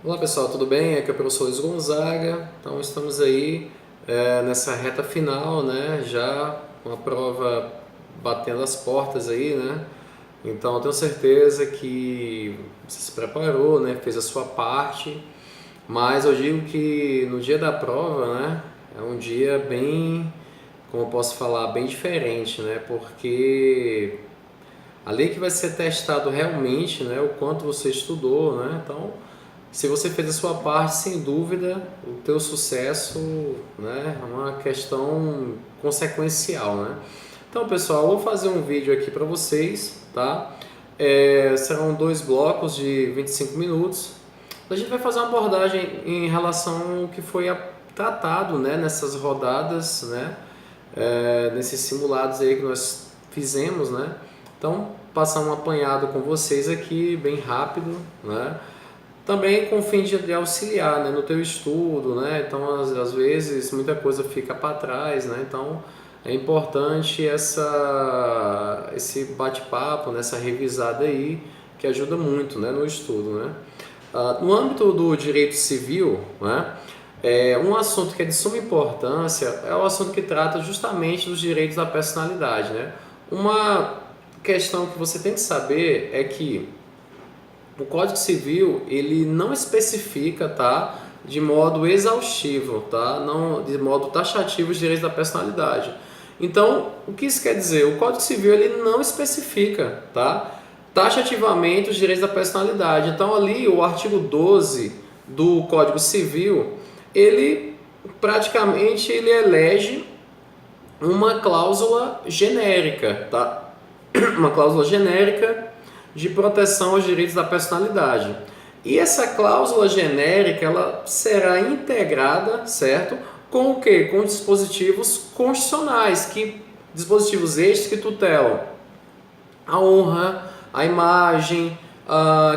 Olá pessoal, tudo bem? Aqui é o professor Luiz Gonzaga. Então estamos aí nessa reta final, né? Já com a prova batendo as portas aí, né? Então eu tenho certeza que você se preparou, né? Fez a sua parte, mas eu digo que no dia da prova, né? É um dia bem, como eu posso falar, bem diferente, né? Porque ali que vai ser testado realmente, né? O quanto você estudou, né? Então se você fez a sua parte, sem dúvida, o teu sucesso, né, é uma questão consequencial, né? Então, pessoal, eu vou fazer um vídeo aqui para vocês, tá? Serão dois blocos de 25 minutos. A gente vai fazer uma abordagem em relação ao que foi tratado, né, nessas rodadas, né, nesses simulados aí que nós fizemos, né? Então, passar um apanhado com vocês aqui, bem rápido, né? Também com o fim de auxiliar, né, no teu estudo, né? Então, às vezes, muita coisa fica para trás, né? Então, é importante esse bate-papo, né, essa revisada aí, que ajuda muito, né, no estudo, né? No âmbito do direito civil, né, um assunto que é de suma importância é o assunto que trata justamente dos direitos da personalidade, né? Uma questão que você tem que saber é que o Código Civil ele não especifica, tá, de modo exaustivo, tá, não de modo taxativo os direitos da personalidade. Então, o que isso quer dizer? O Código Civil ele não especifica, tá, taxativamente os direitos da personalidade. Então, ali o artigo 12 do Código Civil, ele praticamente ele elege uma cláusula genérica, tá? Uma cláusula genérica de proteção aos direitos da personalidade. E essa cláusula genérica ela será integrada, certo? Com o quê? Com dispositivos constitucionais, dispositivos estes que tutelam a honra, a imagem,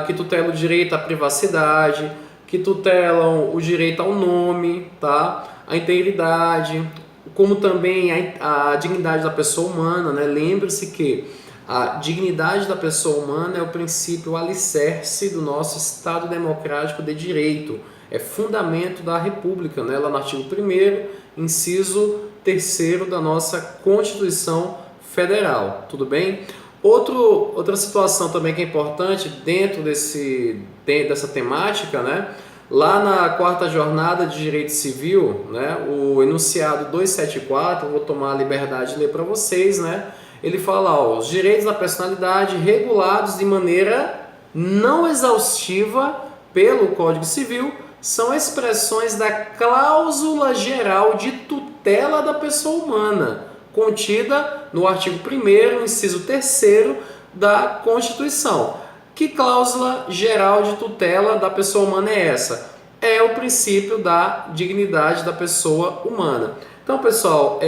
que tutelam o direito à privacidade, que tutelam o direito ao nome, tá? A integridade, como também a dignidade da pessoa humana, né? Lembre-se que a dignidade da pessoa humana é o princípio alicerce do nosso Estado democrático de direito. É fundamento da República, né? Lá no artigo 1º, inciso 3º da nossa Constituição Federal. Tudo bem? Outra situação também que é importante dentro dessa temática, né? Lá na quarta jornada de Direito Civil, né? O enunciado 274, vou tomar a liberdade de ler para vocês, né? Ele fala, ó, os direitos da personalidade regulados de maneira não exaustiva pelo Código Civil são expressões da cláusula geral de tutela da pessoa humana, contida no artigo 1º, inciso 3º da Constituição. Que cláusula geral de tutela da pessoa humana é essa? É o princípio da dignidade da pessoa humana. Então, pessoal,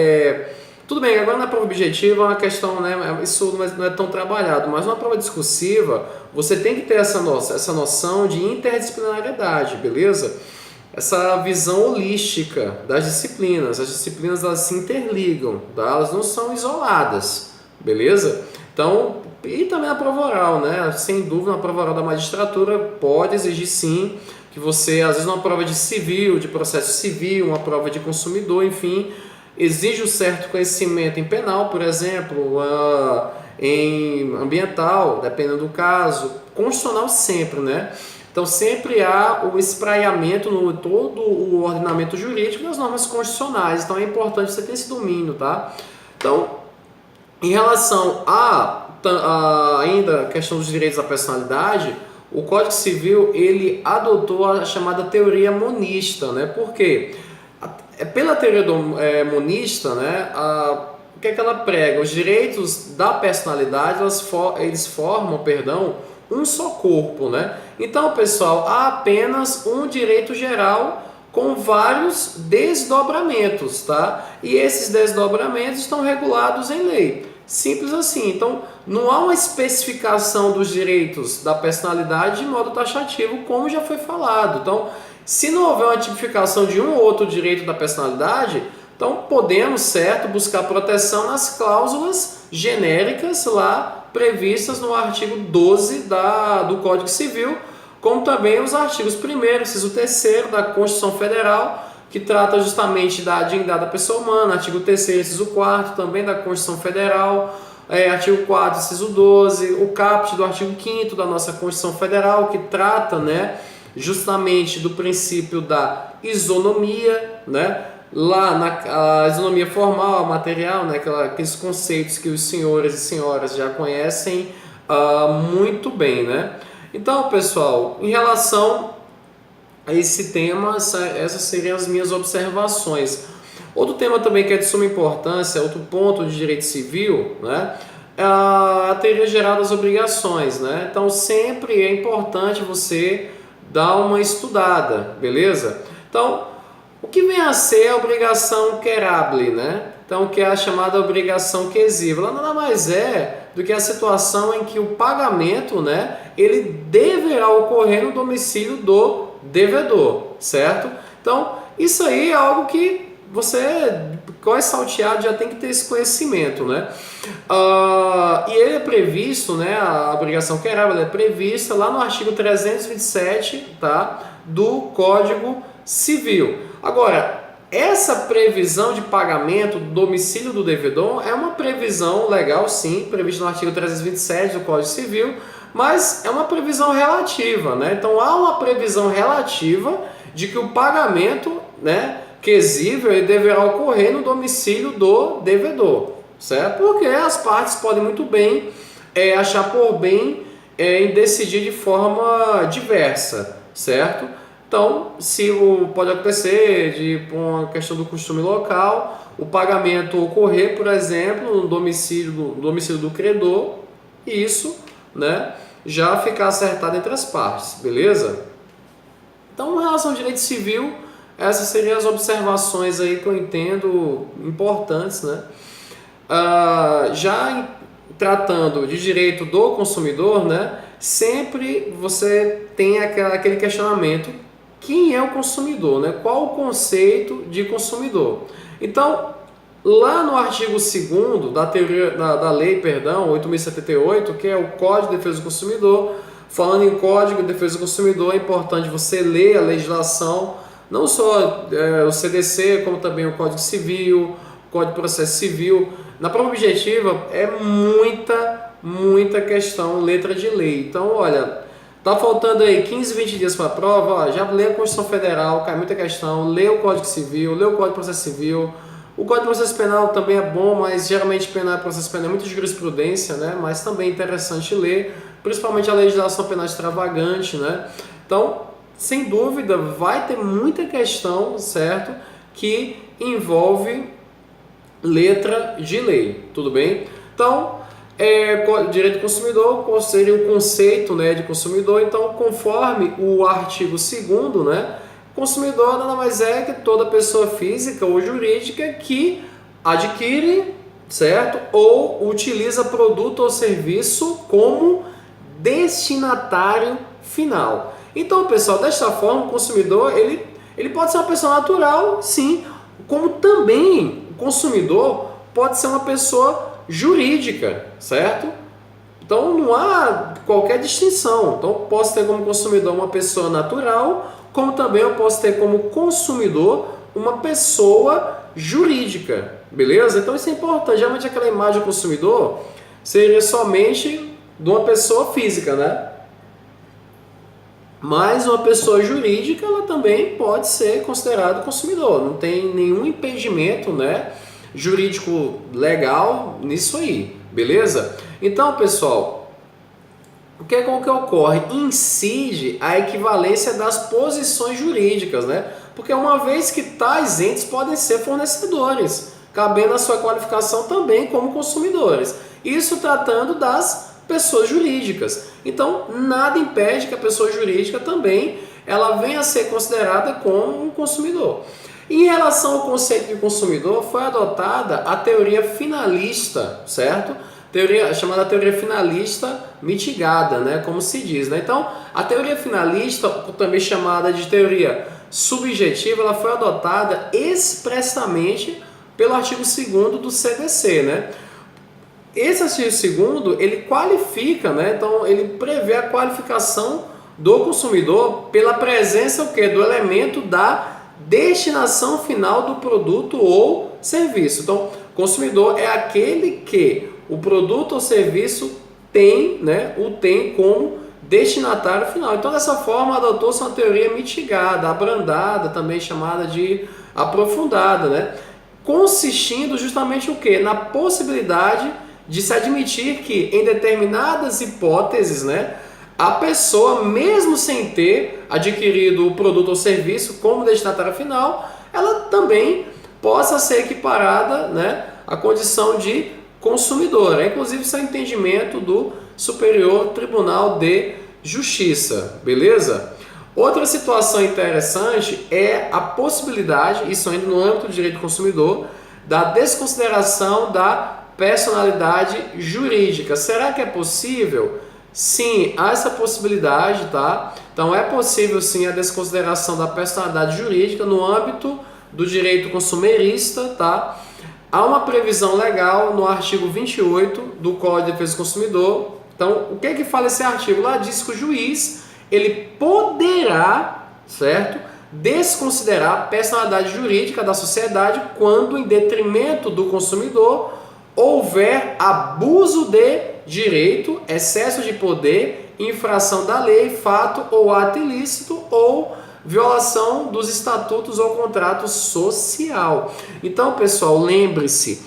tudo bem, agora na prova objetiva é uma questão, né, isso não é tão trabalhado, mas na prova discursiva você tem que ter essa noção de interdisciplinariedade, beleza? Essa visão holística das disciplinas. As disciplinas elas se interligam, tá? Elas não são isoladas, beleza? Então, e também a prova oral, né? Sem dúvida, a prova oral da magistratura pode exigir sim que você, às vezes, uma prova de civil, de processo civil, uma prova de consumidor, enfim, exige um certo conhecimento em penal, por exemplo, em ambiental, dependendo do caso, constitucional sempre, né? Então sempre há o espraiamento no todo o ordenamento jurídico das normas constitucionais, então é importante você ter esse domínio, tá? Então, em relação ainda a questão dos direitos da personalidade, o Código Civil ele adotou a chamada teoria monista, né? Por quê? Pela teoria monista, né, o que é que ela prega? Os direitos da personalidade, eles formam, um só corpo, né? Então, pessoal, há apenas um direito geral com vários desdobramentos, tá? E esses desdobramentos estão regulados em lei. Simples assim. Então, não há uma especificação dos direitos da personalidade de modo taxativo, como já foi falado. Então, se não houver uma tipificação de um ou outro direito da personalidade, então podemos, certo, buscar proteção nas cláusulas genéricas lá previstas no artigo 12 do Código Civil, como também os artigos 1º, inciso 3º da Constituição Federal, que trata justamente da dignidade da pessoa humana, artigo 3º, inciso 4º, também da Constituição Federal, artigo 4º, inciso 12, o caput do artigo 5º da nossa Constituição Federal, que trata, né, justamente do princípio da isonomia, né, lá na isonomia formal, material, né, aqueles conceitos que os senhores e senhoras já conhecem muito bem, né? Então, pessoal, em relação a esse tema, essas seriam as minhas observações. Outro tema também que é de suma importância, outro ponto de direito civil, né, é a teoria geral das obrigações, né? Então, sempre é importante você dar uma estudada, beleza? Então, o que vem a ser a obrigação querable, né? Então, que é a chamada obrigação quesível. Ela nada mais é do que a situação em que o pagamento, né, ele deverá ocorrer no domicílio do devedor, certo? Então, isso aí é algo que você, qual é salteado, já tem que ter esse conhecimento, né? E ele é previsto, né, a obrigação querable é prevista lá no artigo 327, tá, do Código Civil. Agora, essa previsão de pagamento do domicílio do devedor é uma previsão legal, sim, prevista no artigo 327 do Código Civil, mas é uma previsão relativa, né? Então há uma previsão relativa de que o pagamento, né, quesível, ele deverá ocorrer no domicílio do devedor, certo? Porque as partes podem muito bem achar por bem em decidir de forma diversa, certo? Então, se pode acontecer por uma questão do costume local, o pagamento ocorrer, por exemplo, no domicílio do credor, e isso, né, já ficar acertado entre as partes, beleza? Então, em relação ao direito civil, essas seriam as observações aí que eu entendo importantes, né? Já tratando de direito do consumidor, né, sempre você tem aquele questionamento: quem é o consumidor, né? Qual o conceito de consumidor? Então, lá no artigo 2º da lei, 8.078, que é o Código de Defesa do Consumidor, falando em Código de Defesa do Consumidor, é importante você ler a legislação, não só o CDC, como também o Código Civil, o Código de Processo Civil. Na prova objetiva é muita questão, letra de lei. Então, olha, tá faltando aí 15, 20 dias para a prova, ó, já lê a Constituição Federal, cai muita questão, lê o Código Civil, lê o Código de Processo Civil. O Código de Processo Penal também é bom, mas geralmente processo penal é muita jurisprudência, né? Mas também é interessante ler, principalmente a legislação penal extravagante, né? Então, sem dúvida, vai ter muita questão, certo? Que envolve letra de lei, tudo bem? Então, direito do consumidor seria o conceito, né, de consumidor. Então, conforme o artigo 2º, né, consumidor nada mais é que toda pessoa física ou jurídica que adquire, certo, ou utiliza produto ou serviço como destinatário final. Então, pessoal, desta forma, o consumidor ele pode ser uma pessoa natural, sim, como também o consumidor pode ser uma pessoa jurídica, certo? Então não há qualquer distinção. Então eu posso ter como consumidor uma pessoa natural, como também eu posso ter como consumidor uma pessoa jurídica, beleza? Então isso é importante. Geralmente aquela imagem do consumidor seria somente de uma pessoa física, né? Mas uma pessoa jurídica, ela também pode ser considerada consumidor. Não tem nenhum impedimento, né, jurídico legal nisso aí, beleza? Então, pessoal, o que ocorre? Incide a equivalência das posições jurídicas, né? Porque uma vez que tais entes podem ser fornecedores, cabendo a sua qualificação também como consumidores. Isso tratando das pessoas jurídicas. Então, nada impede que a pessoa jurídica também ela venha a ser considerada como um consumidor. Em relação ao conceito de consumidor, foi adotada a teoria finalista, certo? Chamada teoria finalista mitigada, né? Como se diz, né? Então, a teoria finalista, também chamada de teoria subjetiva, ela foi adotada expressamente pelo artigo 2º do CDC, né? Esse artigo 2º, ele qualifica, né? Então ele prevê a qualificação do consumidor pela presença o quê? Do elemento da destinação final do produto ou serviço. Então, consumidor é aquele que o produto ou serviço tem, né, o tem como destinatário final. Então, dessa forma, adotou-se uma teoria mitigada, abrandada, também chamada de aprofundada, né? Consistindo justamente o quê? Na possibilidade de se admitir que, em determinadas hipóteses, né, a pessoa, mesmo sem ter adquirido o produto ou serviço como destinatário final, ela também possa ser equiparada, né, à condição de consumidora. Inclusive, isso é o entendimento do Superior Tribunal de Justiça, beleza? Outra situação interessante é a possibilidade, isso ainda no âmbito do direito do consumidor, da desconsideração da personalidade jurídica. Será que é possível? Sim, há essa possibilidade, tá? Então é possível sim a desconsideração da personalidade jurídica no âmbito do direito consumerista, tá? Há uma previsão legal no artigo 28 do Código de Defesa do Consumidor. Então, o que é que fala esse artigo? Lá diz que o juiz, ele poderá, certo? Desconsiderar a personalidade jurídica da sociedade quando, em detrimento do consumidor, houver abuso de direito, excesso de poder, infração da lei, fato ou ato ilícito ou violação dos estatutos ou contrato social. Então, pessoal, lembre-se,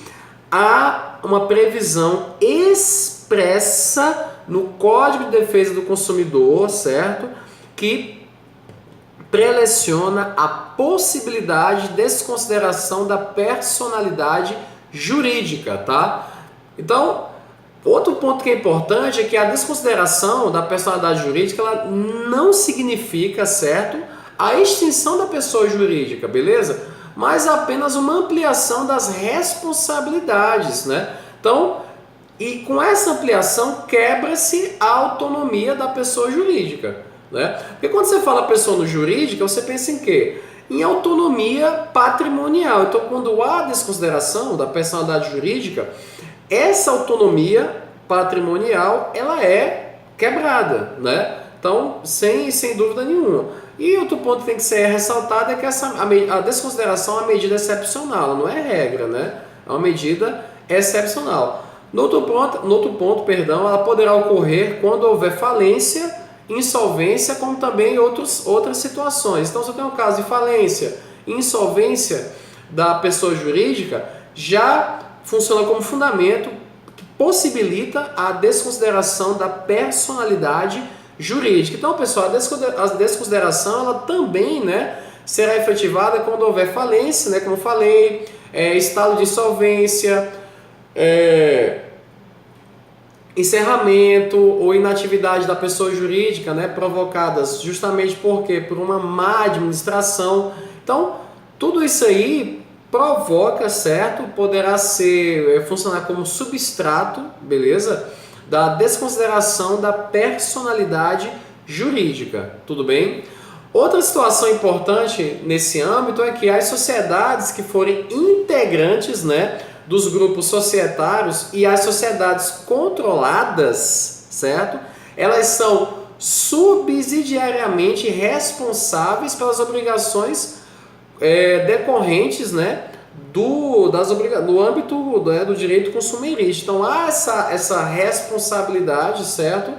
há uma previsão expressa no Código de Defesa do Consumidor, certo? Que preleciona a possibilidade de desconsideração da personalidade jurídica, tá? Então, outro ponto que é importante é que a desconsideração da personalidade jurídica, ela não significa, certo, a extinção da pessoa jurídica, beleza? Mas apenas uma ampliação das responsabilidades, né? Então, e com essa ampliação quebra-se a autonomia da pessoa jurídica, né? Porque quando você fala pessoa jurídica, você pensa em quê? Em autonomia patrimonial. Então, quando há desconsideração da personalidade jurídica, essa autonomia patrimonial, ela é quebrada, né? Então, sem dúvida nenhuma. E outro ponto que tem que ser ressaltado é que a desconsideração é uma medida excepcional, ela não é regra, né? É uma medida excepcional. No outro ponto, ela poderá ocorrer quando houver falência, insolvência, como também outras situações. Então, se eu tenho um caso de falência, insolvência da pessoa jurídica, já funciona como fundamento que possibilita a desconsideração da personalidade jurídica. Então, pessoal, a desconsideração ela também, né, será efetivada quando houver falência, né, como eu falei, estado de insolvência, encerramento ou inatividade da pessoa jurídica, né, provocadas justamente por uma má administração. Então, tudo isso aí provoca, certo? Poderá funcionar como substrato, beleza? Da desconsideração da personalidade jurídica, tudo bem? Outra situação importante nesse âmbito é que as sociedades que forem integrantes, né, dos grupos societários e as sociedades controladas, certo? Elas são subsidiariamente responsáveis pelas obrigações decorrentes, né, do âmbito do direito consumerista. Então há essa responsabilidade, certo,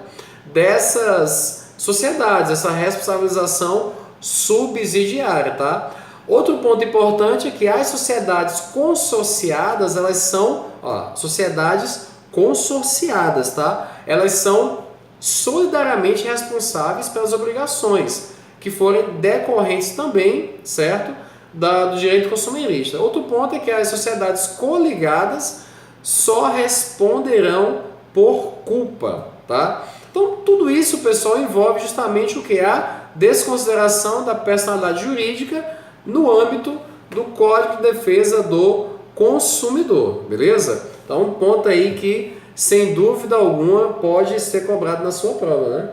dessas sociedades, essa responsabilização subsidiária, tá? Outro ponto importante é que as sociedades consorciadas, elas são sociedades consorciadas, tá? Elas são solidariamente responsáveis pelas obrigações que forem decorrentes também, certo, do direito consumerista. Outro ponto é que as sociedades coligadas só responderão por culpa, tá? Então, tudo isso, pessoal, envolve justamente o que? A desconsideração da personalidade jurídica no âmbito do Código de Defesa do Consumidor, beleza? Então, um ponto aí que, sem dúvida alguma, pode ser cobrado na sua prova, né?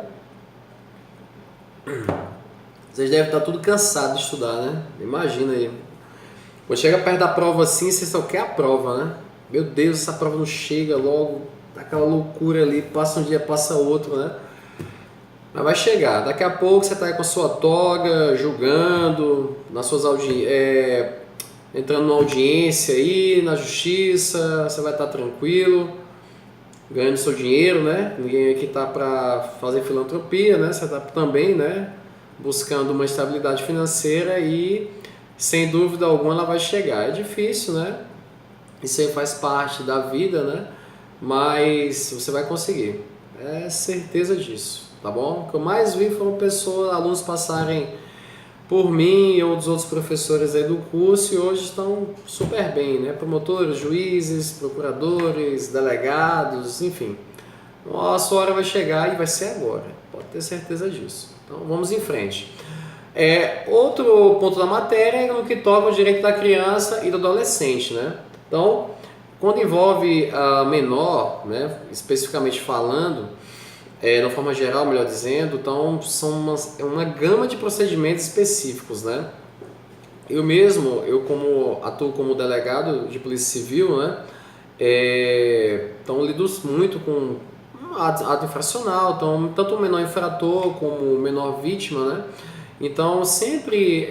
Vocês devem estar tudo cansados de estudar, né? Imagina aí. Quando chega perto da prova assim, você só quer a prova, né? Meu Deus, essa prova não chega logo, tá aquela loucura ali, passa um dia, passa outro, né? Mas vai chegar. Daqui a pouco você está aí com a sua toga, julgando, nas suas entrando numa audiência aí, na justiça, você vai estar tranquilo, ganhando seu dinheiro, né? Ninguém aqui está para fazer filantropia, né? Você está também, né? Buscando uma estabilidade financeira e, sem dúvida alguma, ela vai chegar. É difícil, né? Isso aí faz parte da vida, né? Mas você vai conseguir. É certeza disso, tá bom? O que eu mais vi foram alunos passarem por mim ou dos outros professores aí do curso e hoje estão super bem, né? Promotores, juízes, procuradores, delegados, enfim. A sua hora vai chegar e vai ser agora, pode ter certeza disso. Então vamos em frente. Outro ponto da matéria é no que toca o direito da criança e do adolescente, né? Então, quando envolve a menor, né, especificamente falando, de uma forma geral, melhor dizendo, então são uma gama de procedimentos específicos, né? Eu como atuo como delegado de polícia civil, né? Então lido muito com ato infracional, então tanto o menor infrator como o menor vítima, né? Então sempre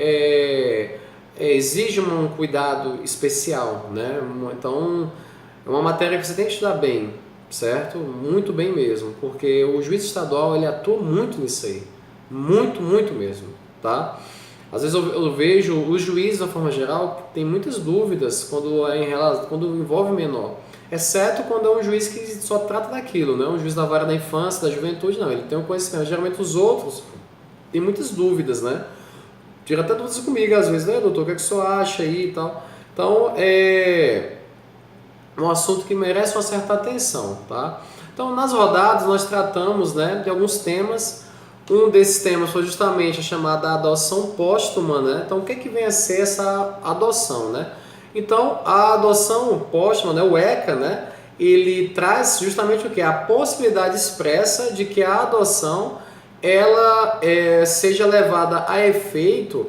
exige um cuidado especial, né? Então é uma matéria que você tem que estudar bem, certo? Muito bem mesmo, porque o juiz estadual ele atua muito nisso aí, muito, muito mesmo, tá? Às vezes eu vejo os juízes, de uma forma geral, tem muitas dúvidas quando envolve menor, exceto quando é um juiz que só trata daquilo, né? Um juiz da vara da infância, da juventude, não, ele tem um conhecimento. Geralmente os outros têm muitas dúvidas, né? Tira até dúvidas comigo às vezes, né, doutor, o que é que o senhor acha aí e tal. Então, é um assunto que merece uma certa atenção, tá? Então, nas rodadas nós tratamos, né, de alguns temas. Um desses temas foi justamente a chamada adoção póstuma, né? Então, o que é que vem a ser essa adoção, né? Então, a adoção póstuma, né, o ECA, né, ele traz justamente o que? A possibilidade expressa de que a adoção ela seja levada a efeito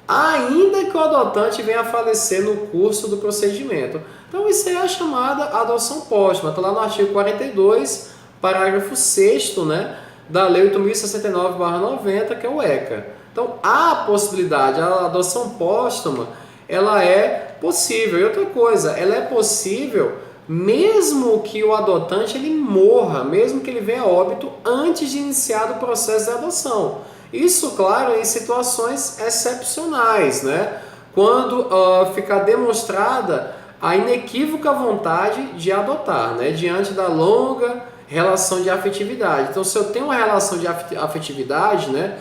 ainda que o adotante venha a falecer no curso do procedimento. Então isso é a chamada adoção póstuma. Está lá no artigo 42, parágrafo 6º, né, da Lei 8.069/90, que é o ECA. Então há a possibilidade, a adoção póstuma, ela é possível. E outra coisa, ela é possível mesmo que o adotante ele morra, mesmo que ele venha a óbito antes de iniciar o processo de adoção. Isso, claro, em situações excepcionais, né? Quando ficar demonstrada a inequívoca vontade de adotar, né? Diante da longa relação de afetividade. Então, se eu tenho uma relação de afetividade, né,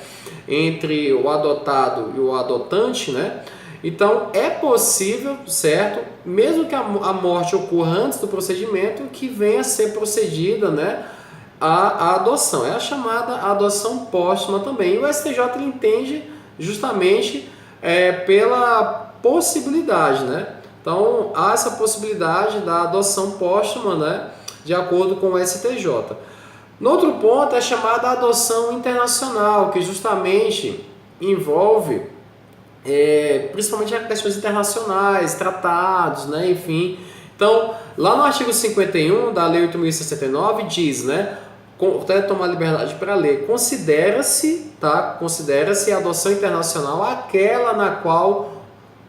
entre o adotado e o adotante, né? Então, é possível, certo? Mesmo que a morte ocorra antes do procedimento, que venha a ser procedida, né, a adoção. É a chamada adoção póstuma também. E o STJ ele entende justamente pela possibilidade, né? Então, há essa possibilidade da adoção póstuma, né, de acordo com o STJ. No outro ponto, é a chamada adoção internacional, que justamente envolve principalmente questões internacionais, tratados, né, enfim. Então, lá no artigo 51 da Lei 8.069 diz, né, até tomar liberdade para ler, considera-se a adoção internacional aquela na qual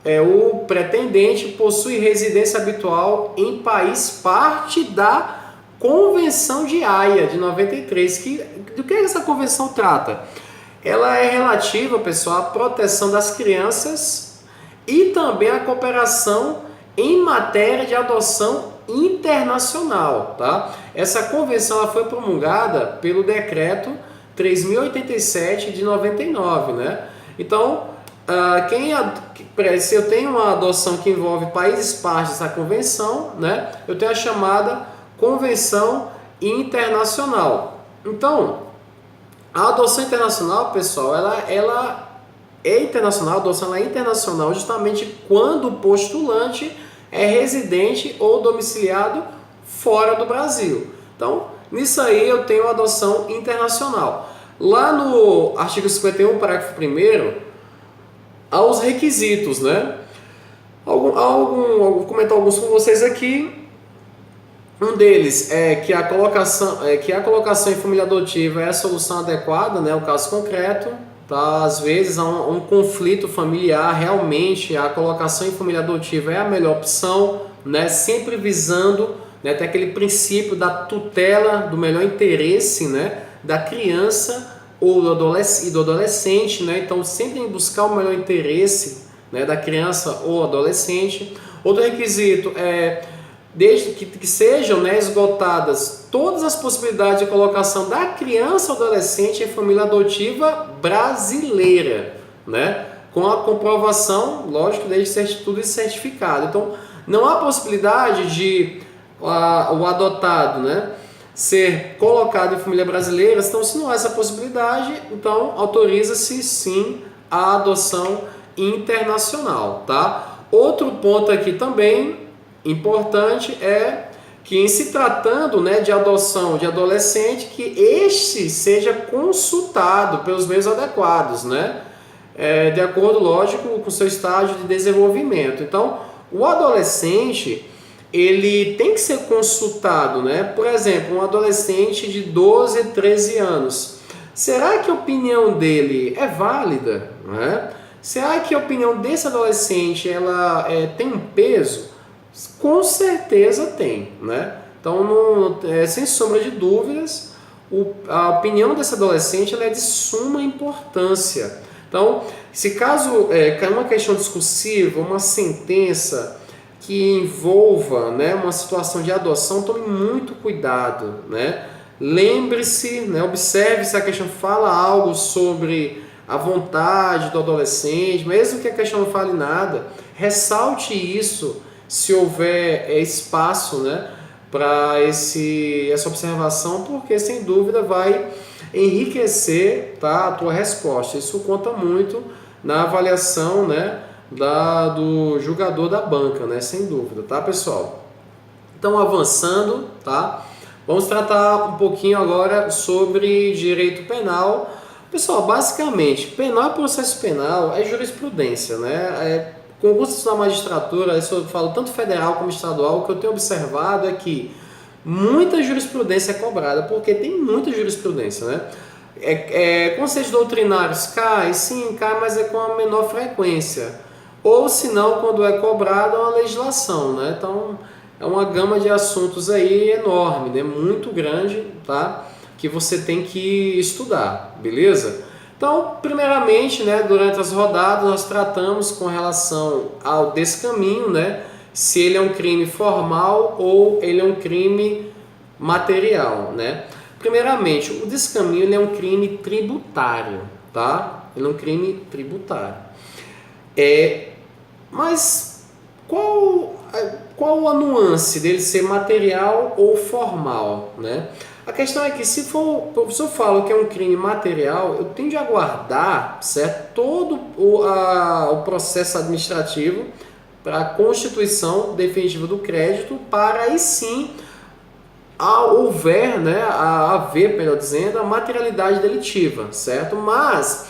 o pretendente possui residência habitual em país parte da Convenção de Haia de 93. Do que essa convenção trata? Ela é relativa, pessoal, à proteção das crianças e também à cooperação em matéria de adoção internacional, tá? Essa convenção ela foi promulgada pelo decreto 3.087 de 99, né? Então, se eu tenho uma adoção que envolve países partes dessa convenção, né? Eu tenho a chamada Convenção Internacional. Então, a adoção internacional, pessoal, ela é internacional, a adoção é internacional justamente quando o postulante é residente ou domiciliado fora do Brasil. Então, nisso aí eu tenho a adoção internacional. Lá no artigo 51, parágrafo 1º, há os requisitos, né? Vou comentar alguns com vocês aqui. Um deles é que a colocação em família adotiva é a solução adequada, né? O caso concreto, tá? Às vezes há um conflito familiar, realmente a colocação em família adotiva é a melhor opção, né? Sempre visando, né, até aquele princípio da tutela do melhor interesse, né, da criança ou do adolescente, né? Então sempre em buscar o melhor interesse, né, da criança ou adolescente. Outro requisito é desde que sejam, né, esgotadas todas as possibilidades de colocação da criança ou adolescente em família adotiva brasileira, né, com a comprovação, lógico, desde tudo isso certificado. Então, não há possibilidade de o adotado, né, ser colocado em família brasileira. Então, se não há essa possibilidade, então autoriza-se sim a adoção internacional, tá? Outro ponto aqui também importante é que, em se tratando, né, de adoção de adolescente, que este seja consultado pelos meios adequados, né, de acordo, lógico, com o seu estágio de desenvolvimento. Então, o adolescente, ele tem que ser consultado, né? Por exemplo, um adolescente de 12, 13 anos. Será que a opinião dele é válida, né? Será que a opinião desse adolescente ela tem um peso? Com certeza tem, né? Então, sem sombra de dúvidas, a opinião desse adolescente ela é de suma importância. Então, se caso cair uma questão discursiva, uma sentença que envolva, né, uma situação de adoção, tome muito cuidado, né? Lembre-se, né, observe se a questão fala algo sobre a vontade do adolescente, mesmo que a questão não fale nada, ressalte isso se houver espaço, né, para essa observação, porque sem dúvida vai enriquecer, tá, a tua resposta. Isso conta muito na avaliação, né, do julgador da banca, né, sem dúvida, tá, pessoal? Então, avançando, tá? Vamos tratar um pouquinho agora sobre direito penal. Pessoal, basicamente, penal e processo penal é jurisprudência, né? Concursos da magistratura, isso eu falo tanto federal como estadual, o que eu tenho observado é que muita jurisprudência é cobrada, porque tem muita jurisprudência, né? Conceitos doutrinários cai, sim, cai, mas é com a menor frequência. Ou se não, quando é cobrado, é uma legislação, né? Então, é uma gama de assuntos aí enorme, né? Muito grande, tá? Que você tem que estudar, beleza? Então, primeiramente, né, durante as rodadas, nós tratamos com relação ao descaminho, né? Se ele é um crime formal ou ele é um crime material, né? Primeiramente, o descaminho ele é um crime tributário, tá? Ele é um crime tributário. Mas qual a nuance dele ser material ou formal, né? A questão é que se eu falo que é um crime material, eu tenho de aguardar, certo, todo o processo administrativo para a constituição definitiva do crédito, para aí sim haver, melhor dizendo, a materialidade delitiva, certo? Mas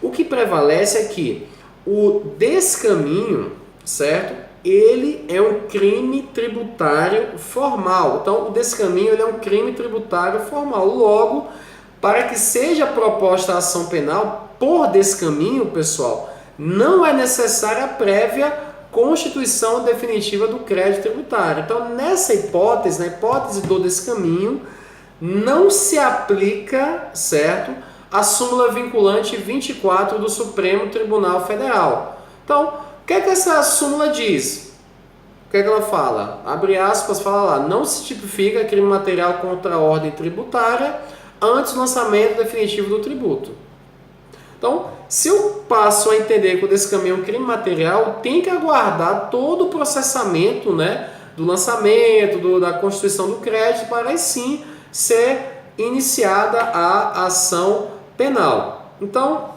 o que prevalece é que o descaminho, certo? Ele é um crime tributário formal. Então, o descaminho ele é um crime tributário formal. Logo, para que seja proposta a ação penal por descaminho, pessoal, não é necessária a prévia constituição definitiva do crédito tributário. Então, nessa hipótese, na hipótese do descaminho, não se aplica, certo, a súmula vinculante 24 do Supremo Tribunal Federal. Então, o que é que essa súmula diz? O que é que ela fala? Abre aspas, fala lá, não se tipifica crime material contra a ordem tributária antes do lançamento definitivo do tributo. Então, se eu passo a entender que o descaminho é um crime material, tem que aguardar todo o processamento, né, do lançamento, da constituição do crédito, para aí sim ser iniciada a ação penal. Então,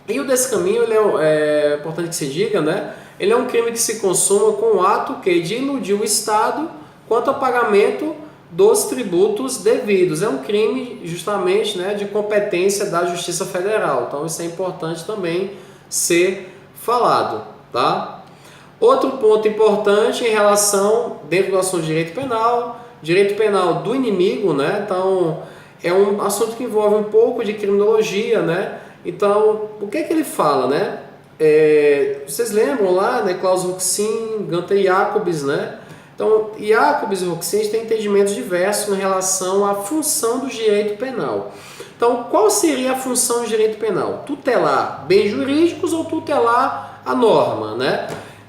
e o descaminho, ele é importante que se diga, né? Ele é um crime que se consuma com o ato de iludir o Estado quanto ao pagamento dos tributos devidos. É um crime justamente, né, de competência da Justiça Federal. Então isso é importante também ser falado, tá? Outro ponto importante em relação, dentro do assunto de direito penal, direito penal do inimigo, né? Então, é um assunto que envolve um pouco de criminologia, né? Então, o que é que ele fala, né? Vocês lembram lá, né? Klaus Roxin, Gunther Jacobs, né? Então, Jacobs e Roxin têm entendimentos diversos em relação à função do direito penal. Então, qual seria a função do direito penal? Tutelar bens jurídicos ou tutelar a norma, né?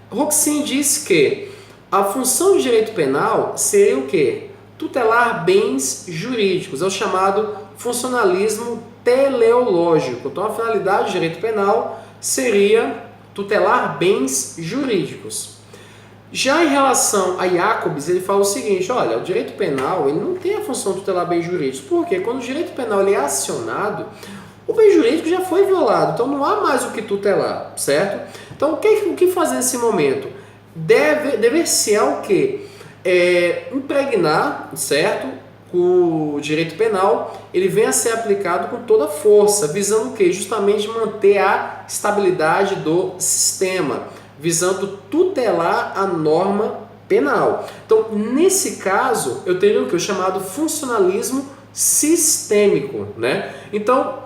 Roxin diz que a função do direito penal seria o quê? Tutelar bens jurídicos, é o chamado funcionalismo teleológico. Então, a finalidade do direito penal seria tutelar bens jurídicos. Já em relação a Jacobs, ele fala o seguinte, olha, o direito penal ele não tem a função de tutelar bens jurídicos, porque quando o direito penal ele é acionado, o bem jurídico já foi violado, então não há mais o que tutelar, certo? Então o que fazer nesse momento? Dever-se o quê? Impregnar, certo? O direito penal ele vem a ser aplicado com toda força, visando o quê? Justamente manter a estabilidade do sistema, visando tutelar a norma penal. Então, nesse caso, eu teria o que? O chamado funcionalismo sistêmico, né? Então,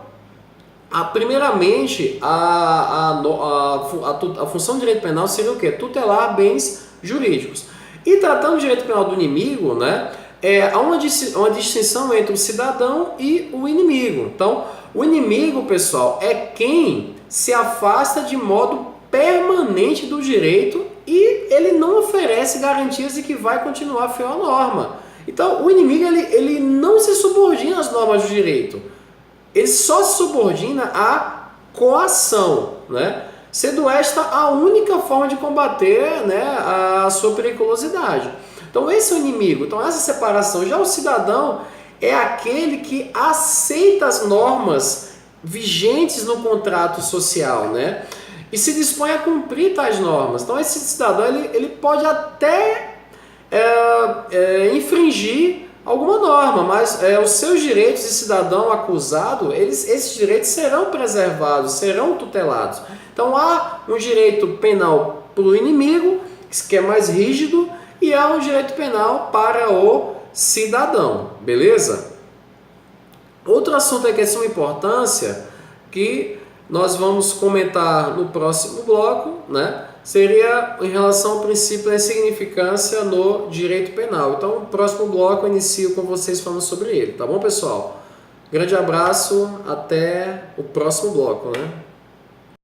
primeiramente, a função do direito penal seria o quê? Tutelar bens jurídicos. E tratando do direito penal do inimigo, né? Há uma distinção entre o cidadão e o inimigo. Então, o inimigo, pessoal, é quem se afasta de modo permanente do direito e ele não oferece garantias de que vai continuar fiel à norma. Então, o inimigo ele não se subordina às normas do direito. Ele só se subordina à coação, né? Sendo esta a única forma de combater, né, a sua periculosidade. Então, esse é o inimigo. Então, essa separação. Já o cidadão é aquele que aceita as normas vigentes no contrato social, né? E se dispõe a cumprir tais normas. Então, esse cidadão ele pode até infringir alguma norma, mas os seus direitos de cidadão acusado, esses direitos serão preservados, serão tutelados. Então, há um direito penal para o inimigo, que é mais rígido, e há um direito penal para o cidadão, beleza? Outro assunto que é de suma importância, que nós vamos comentar no próximo bloco, né? Seria em relação ao princípio da insignificância no direito penal. Então, no próximo bloco eu inicio com vocês falando sobre ele, tá bom, pessoal? Grande abraço, até o próximo bloco, né?